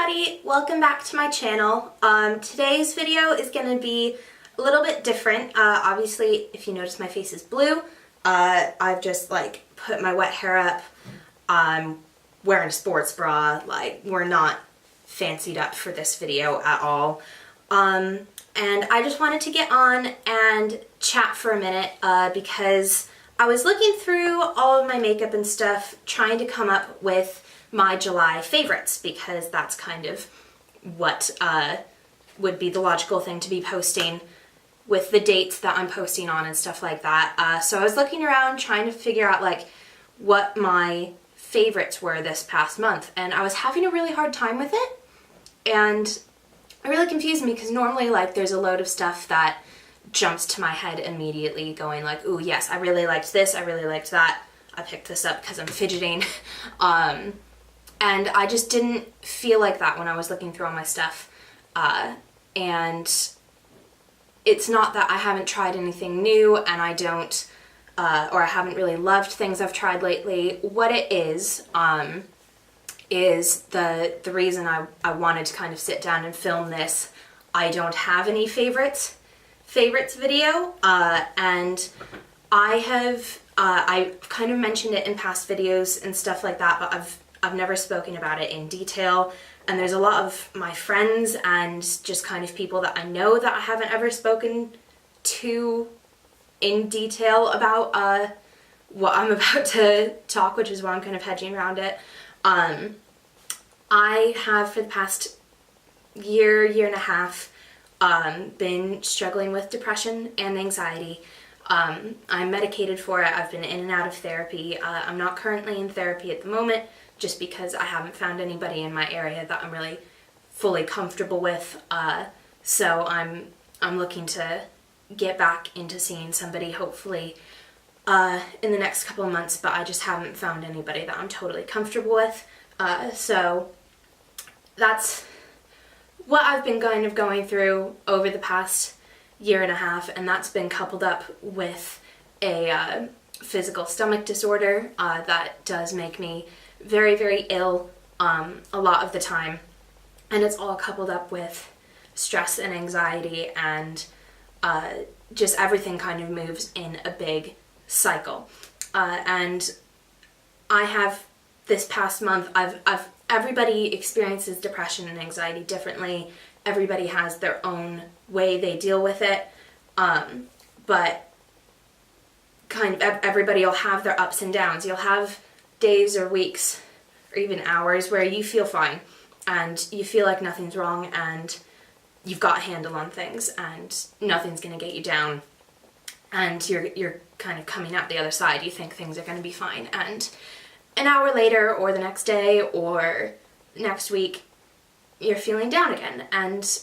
everybody, welcome back to my channel. Today's video is going to be a little bit different. Obviously, if you notice my face is blue, I've just put my wet hair up. I'm wearing a sports bra, we're not fancied up for this video at all. And I just wanted to get on and chat for a minute because I was looking through all of my makeup and stuff, trying to come up with my July favorites, because that's kind of what would be the logical thing to be posting with the dates that I'm posting on and stuff like that. So I was looking around trying to figure out what my favorites were this past month, and I was having a really hard time with it, and it really confused me because normally there's a load of stuff that jumps to my head immediately going ooh yes, I really liked this, I really liked that, I picked this up because I'm fidgeting. And I just didn't feel like that when I was looking through all my stuff. And it's not that I haven't tried anything new and I don't, or I haven't really loved things I've tried lately. What it is the reason I wanted to kind of sit down and film this. I don't have any favorites video, and I've kind of mentioned it in past videos and stuff like that, but I've never spoken about it in detail, and there's a lot of my friends and just kind of people that I know that I haven't ever spoken to in detail about what I'm about to talk, which is why I'm kind of hedging around it. I have for the past year and a half been struggling with depression and anxiety. I'm medicated for it. I've been in and out of therapy. I'm not currently in therapy at the moment, just because I haven't found anybody in my area that I'm really fully comfortable with. So I'm looking to get back into seeing somebody, hopefully in the next couple of months, but I just haven't found anybody that I'm totally comfortable with. So that's what I've been kind of going through over the past year and a half, and that's been coupled up with a physical stomach disorder that does make me very, very ill a lot of the time, and it's all coupled up with stress and anxiety, and just everything kind of moves in a big cycle. And I have this past month, everybody experiences depression and anxiety differently. Everybody has their own way they deal with it, but kind of everybody will have their ups and downs. You'll have days or weeks or even hours where you feel fine and you feel like nothing's wrong and you've got a handle on things and nothing's going to get you down, and you're kind of coming out the other side. You think things are going to be fine, and an hour later or the next day or next week you're feeling down again, and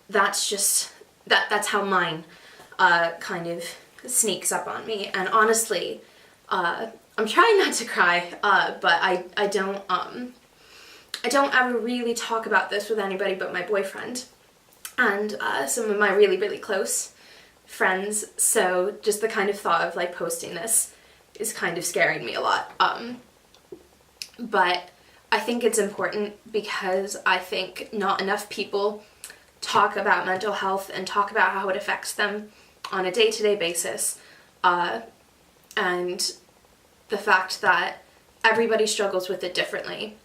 that's just that's how mine kind of sneaks up on me. And honestly, I'm trying not to cry, but I don't ever really talk about this with anybody but my boyfriend and some of my really, really close friends. So just the kind of thought of posting this is kind of scaring me a lot. But I think it's important because I think not enough people talk about mental health and talk about how it affects them on a day-to-day basis. And the fact that everybody struggles with it differently.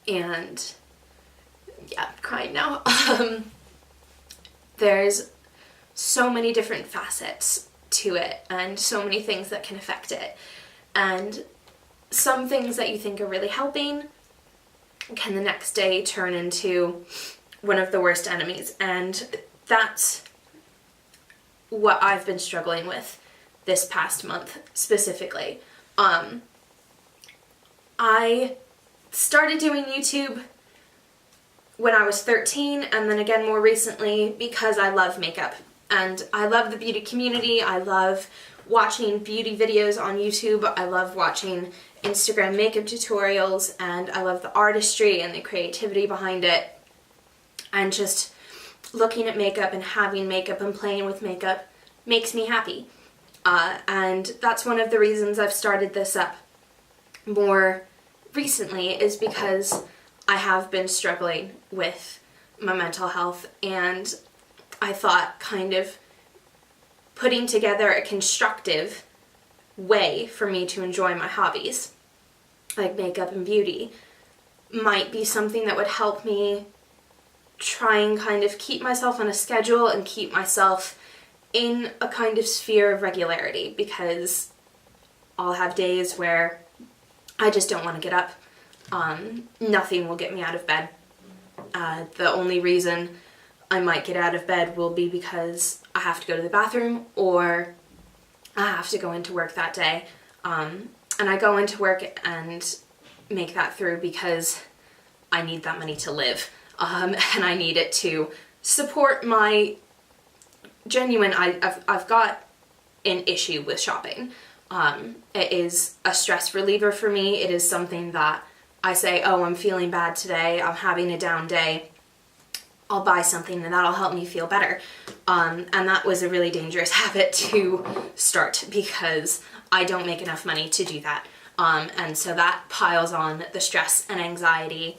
And yeah, I'm crying now. There's so many different facets to it and so many things that can affect it. And some things that you think are really helping can the next day turn into one of the worst enemies. And that's what I've been struggling with this past month specifically. I started doing YouTube when I was 13, and then again more recently because I love makeup and I love the beauty community. I love watching beauty videos on YouTube. I love watching Instagram makeup tutorials, and I love the artistry and the creativity behind it, and just looking at makeup and having makeup and playing with makeup makes me happy. And that's one of the reasons I've started this up more recently, is because I have been struggling with my mental health, and I thought kind of putting together a constructive way for me to enjoy my hobbies, like makeup and beauty, might be something that would help me try and kind of keep myself on a schedule and keep myself in a kind of sphere of regularity, because I'll have days where I just don't want to get up. Nothing will get me out of bed. The only reason I might get out of bed will be because I have to go to the bathroom or I have to go into work that day. And I go into work and make that through because I need that money to live. And I need it to support my genuine, I've got an issue with shopping. It is a stress reliever for me. It is something that I say, oh, I'm feeling bad today, I'm having a down day, I'll buy something and that'll help me feel better. And that was a really dangerous habit to start because I don't make enough money to do that. And so that piles on the stress and anxiety.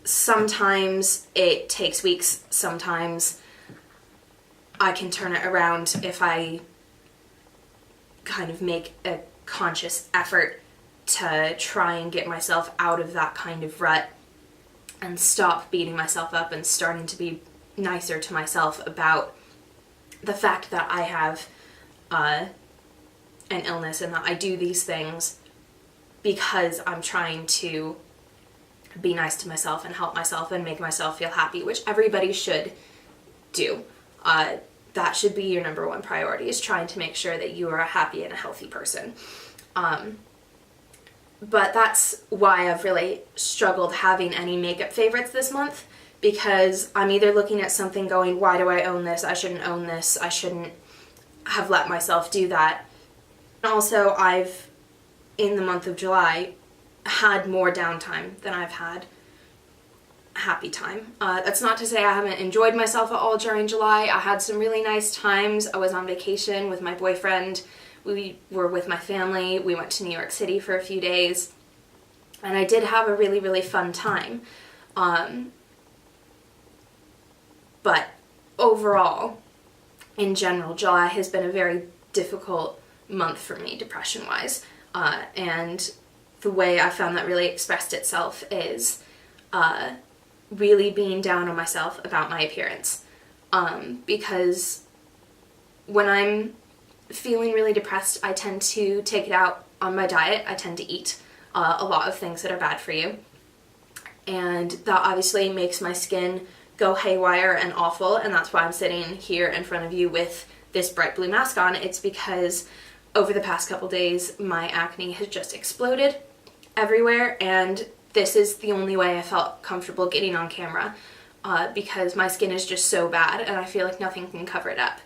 Sometimes it takes weeks, sometimes I can turn it around if I kind of make a conscious effort to try and get myself out of that kind of rut and stop beating myself up and starting to be nicer to myself about the fact that I have an illness and that I do these things because I'm trying to be nice to myself and help myself and make myself feel happy, which everybody should do. That should be your number one priority, is trying to make sure that you are a happy and a healthy person. But that's why I've really struggled having any makeup favorites this month, because I'm either looking at something going, why do I own this? I shouldn't own this. I shouldn't have let myself do that. And also, I've, in the month of July, had more downtime than I've had happy time. That's not to say I haven't enjoyed myself at all during July. I had some really nice times. I was on vacation with my boyfriend. We were with my family. We went to New York City for a few days. And I did have a really, really fun time. But overall, in general, July has been a very difficult month for me, depression-wise. And the way I found that really expressed itself is really being down on myself about my appearance. Because when I'm feeling really depressed, I tend to take it out on my diet. I tend to eat a lot of things that are bad for you. And that obviously makes my skin go haywire and awful, and that's why I'm sitting here in front of you with this bright blue mask on. It's because over the past couple days, my acne has just exploded everywhere, and this is the only way I felt comfortable getting on camera, because my skin is just so bad and I feel like nothing can cover it up,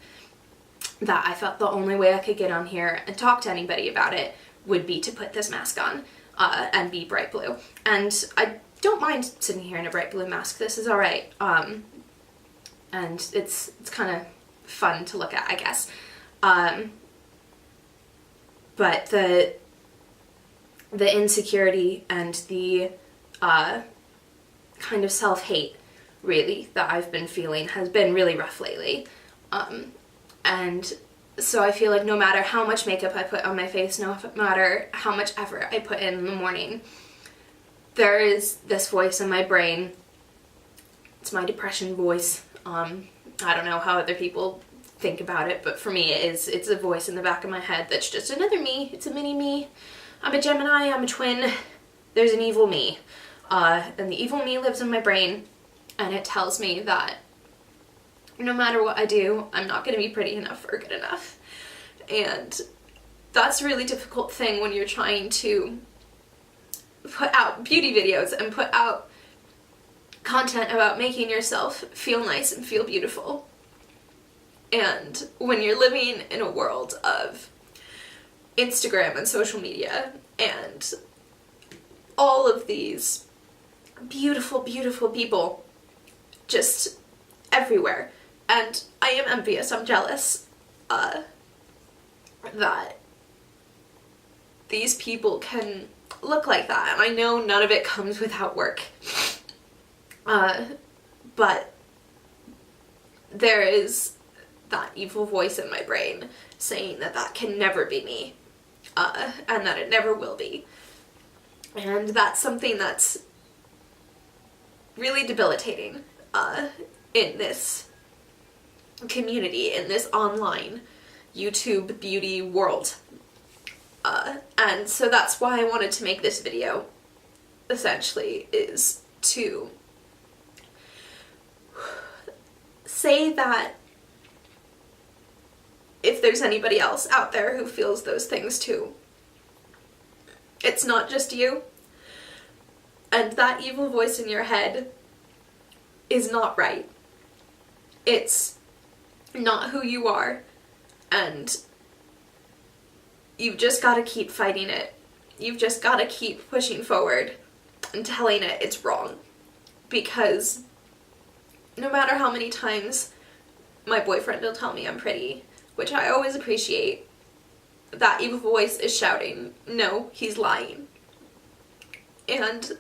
that I felt the only way I could get on here and talk to anybody about it would be to put this mask on and be bright blue. And I don't mind sitting here in a bright blue mask. This is alright. And it's kind of fun to look at, I guess. But the insecurity and the kind of self-hate, really, that I've been feeling has been really rough lately. And so I feel like no matter how much makeup I put on my face, no matter how much effort I put in the morning, there is this voice in my brain. It's my depression voice. I don't know how other people think about it, but for me it's a voice in the back of my head that's just another me. It's a mini me. I'm a Gemini, I'm a twin. There's an evil me. And the evil me lives in my brain, and it tells me that no matter what I do, I'm not going to be pretty enough or good enough. And that's a really difficult thing when you're trying to put out beauty videos and put out content about making yourself feel nice and feel beautiful. And when you're living in a world of Instagram and social media and all of these beautiful, beautiful people just everywhere. And I am envious, I'm jealous that these people can look like that. And I know none of it comes without work. But there is that evil voice in my brain saying that that can never be me, and that it never will be. And that's something that's really debilitating in this community, in this online YouTube beauty world. And so that's why I wanted to make this video, essentially, is to say that if there's anybody else out there who feels those things too, it's not just you, and that evil voice in your head is not right. It's not who you are, and you've just got to keep fighting it. You've just got to keep pushing forward and telling it it's wrong, because no matter how many times my boyfriend will tell me I'm pretty, which I always appreciate, that evil voice is shouting, no, he's lying. And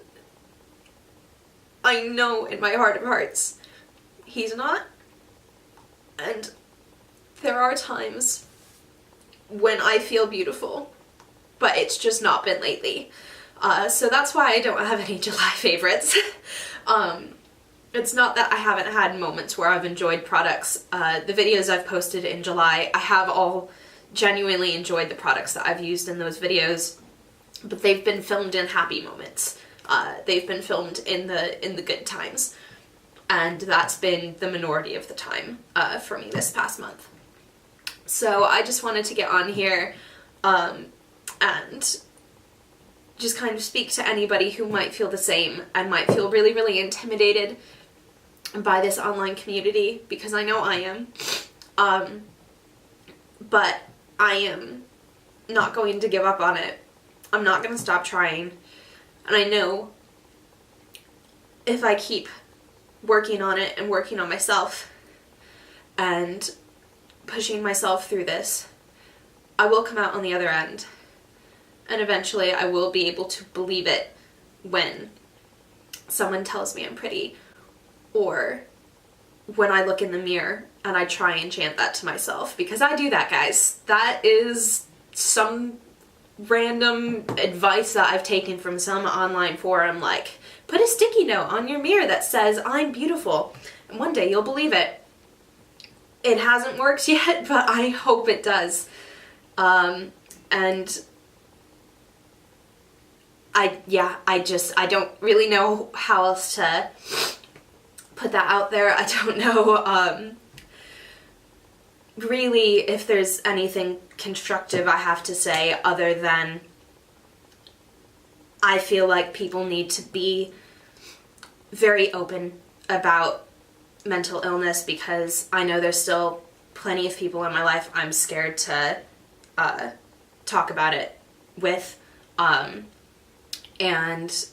I know in my heart of hearts he's not. And there are times when I feel beautiful, but it's just not been lately. So that's why I don't have any July favorites. It's not that I haven't had moments where I've enjoyed products. The videos I've posted in July, I have all genuinely enjoyed the products that I've used in those videos, but they've been filmed in happy moments. They've been filmed in the good times, and that's been the minority of the time for me this past month. So I just wanted to get on here and just kind of speak to anybody who might feel the same and might feel really, really intimidated by this online community, because I know I am. But I am not going to give up on it. I'm not going to stop trying. And I know if I keep working on it and working on myself and pushing myself through this, I will come out on the other end. And eventually I will be able to believe it when someone tells me I'm pretty, or when I look in the mirror and I try and chant that to myself, because I do that, guys. That is some random advice that I've taken from some online forum, like, put a sticky note on your mirror that says, I'm beautiful, and one day you'll believe it. It hasn't worked yet, but I hope it does. And I don't really know how else to put that out there. I don't know, really, if there's anything constructive I have to say, other than I feel like people need to be very open about mental illness, because I know there's still plenty of people in my life I'm scared to talk about it with, and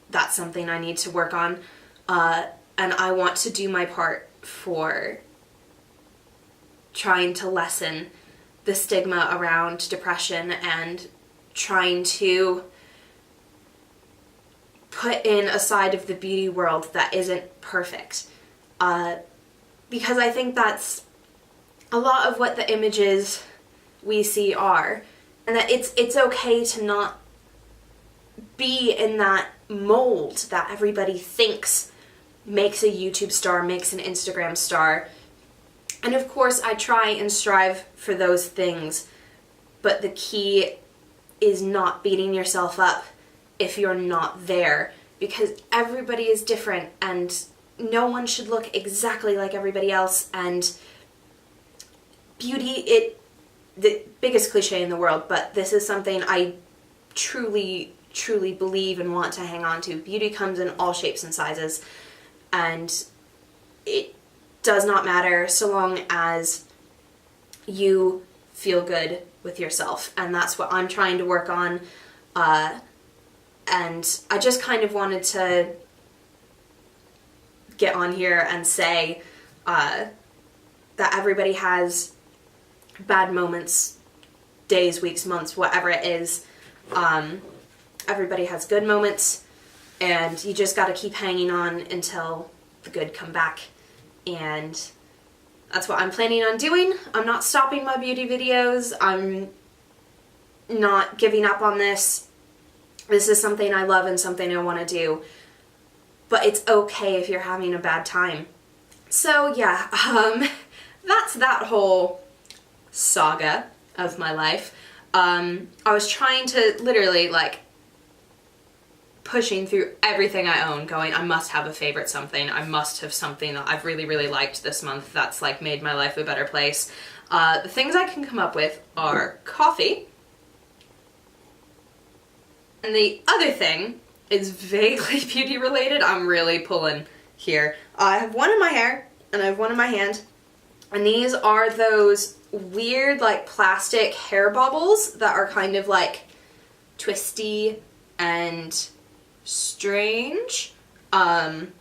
that's something I need to work on, and I want to do my part for trying to lessen the stigma around depression and trying to put in a side of the beauty world that isn't perfect, because I think that's a lot of what the images we see are, and that it's okay to not be in that mold that everybody thinks makes a YouTube star, makes an Instagram star. And of course I try and strive for those things, but the key is not beating yourself up if you're not there, because everybody is different and no one should look exactly like everybody else. And beauty, the biggest cliche in the world, but this is something I truly believe and want to hang on to. Beauty comes in all shapes and sizes, and it does not matter so long as you feel good with yourself, and that's what I'm trying to work on. And I just kind of wanted to get on here and say that everybody has bad moments, days, weeks, months, whatever it is. Everybody has good moments, and you just got to keep hanging on until the good come back. And that's what I'm planning on doing. I'm not stopping my beauty videos. I'm not giving up on this. This is something I love and something I want to do. But it's okay if you're having a bad time. So yeah, that's that whole saga of my life. I was trying to literally, like, pushing through everything I own, going, I must have a favorite something. I must have something that I've really, really liked this month that's, like, made my life a better place. The things I can come up with are coffee. And the other thing is vaguely beauty related. I'm really pulling here. I have one in my hair and I have one in my hand. And these are those weird, like, plastic hair bubbles that are kind of, like, twisty and strange. And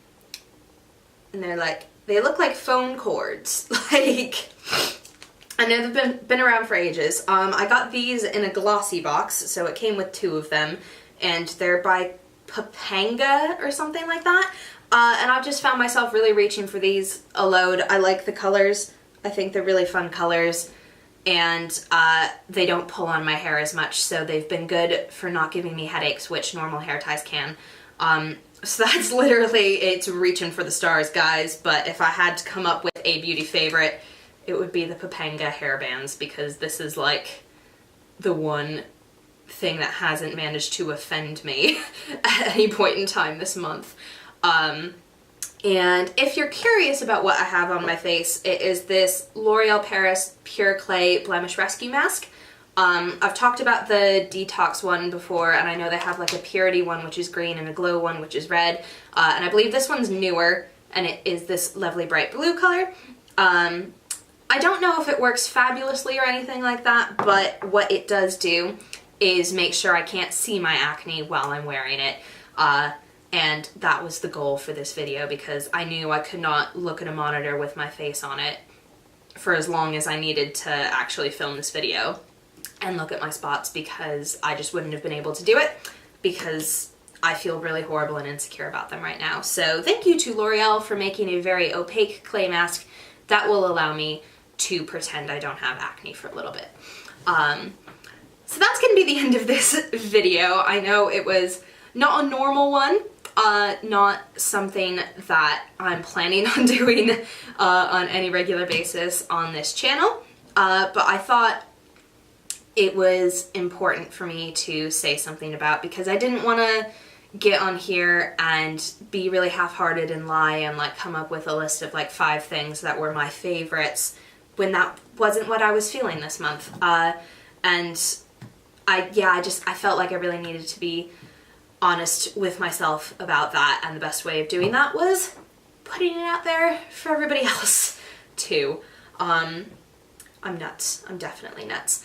they're like, they look like phone cords. Like, I know they've been around for ages. I got these in a glossy box, so it came with 2 of them, and they're by Papanga or something like that. And I've just found myself really reaching for these a load. I like the colors. I think they're really fun colors, and they don't pull on my hair as much, so they've been good for not giving me headaches, which normal hair ties can. So that's literally, it's reaching for the stars, guys, but if I had to come up with a beauty favorite, it would be the Papanga hairbands, because this is, like, the one thing that hasn't managed to offend me at any point in time this month. And if you're curious about what I have on my face, it is this L'Oreal Paris Pure Clay Blemish Rescue Mask. I've talked about the detox one before, and I know they have, like, a purity one, which is green, and a glow one, which is red. And I believe this one's newer, and it is this lovely bright blue color. I don't know if it works fabulously or anything like that, but what it does do is make sure I can't see my acne while I'm wearing it. And that was the goal for this video, because I knew I could not look at a monitor with my face on it for as long as I needed to actually film this video and look at my spots, because I just wouldn't have been able to do it, because I feel really horrible and insecure about them right now. So thank you to L'Oreal for making a very opaque clay mask that will allow me to pretend I don't have acne for a little bit. So that's going to be the end of this video. I know it was not a normal one, not something that I'm planning on doing on any regular basis on this channel, but I thought it was important for me to say something about, because I didn't want to get on here and be really half-hearted and lie and, like, come up with a list of, like, 5 things that were my favorites when that wasn't what I was feeling this month. And I felt like I really needed to be honest with myself about that, and the best way of doing that was putting it out there for everybody else too. I'm nuts. I'm definitely nuts.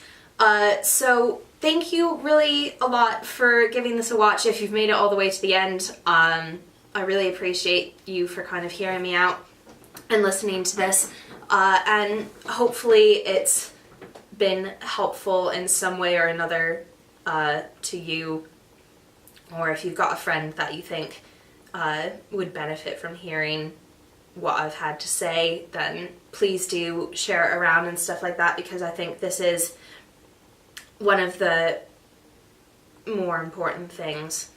So thank you really a lot for giving this a watch if you've made it all the way to the end. I really appreciate you for kind of hearing me out and listening to this, and hopefully it's been helpful in some way or another to you, or if you've got a friend that you think would benefit from hearing what I've had to say, then please do share it around and stuff like that, because I think this is one of the more important things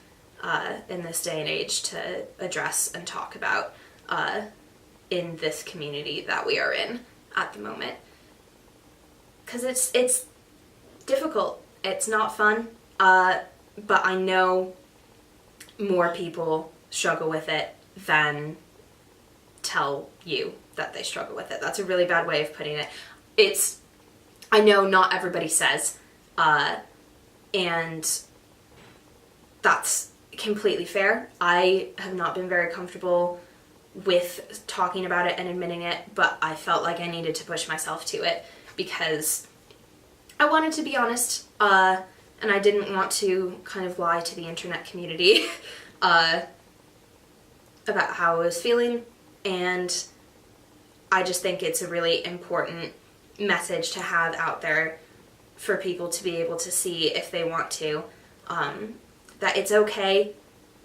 in this day and age to address and talk about in this community that we are in at the moment. Because it's difficult, it's not fun, but I know more people struggle with it than tell you that they struggle with it. That's a really bad way of putting it. I know not everybody says, and that's completely fair. I have not been very comfortable with talking about it and admitting it, but I felt like I needed to push myself to it, because I wanted to be honest, and I didn't want to kind of lie to the internet community about how I was feeling, and I just think it's a really important message to have out there for people to be able to see if they want to, that it's okay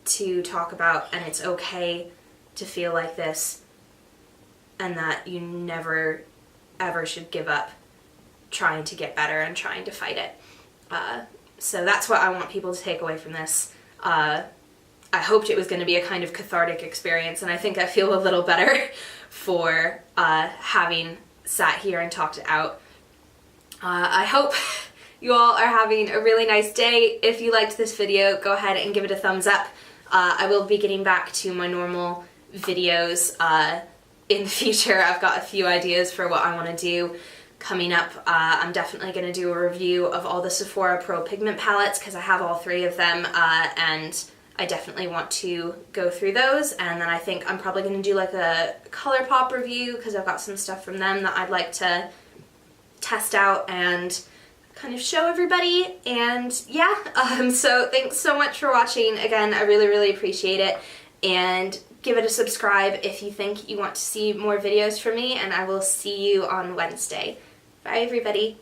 to talk about, and it's okay to feel like this, and that you never ever should give up trying to get better and trying to fight it. So that's what I want people to take away from this. I hoped it was going to be a kind of cathartic experience, and I think I feel a little better for having sat here and talked it out. I hope you all are having a really nice day. If you liked this video, go ahead and give it a thumbs up. I will be getting back to my normal videos in the future. I've got a few ideas for what I want to do coming up. I'm definitely going to do a review of all the Sephora Pro Pigment palettes because I have all 3 of them, and I definitely want to go through those. And then I think I'm probably going to do like a ColourPop review because I've got some stuff from them that I'd like to test out and kind of show everybody. And yeah, so thanks so much for watching. Again, I really appreciate it, and give it a subscribe if you think you want to see more videos from me, and I will see you on Wednesday. Bye everybody.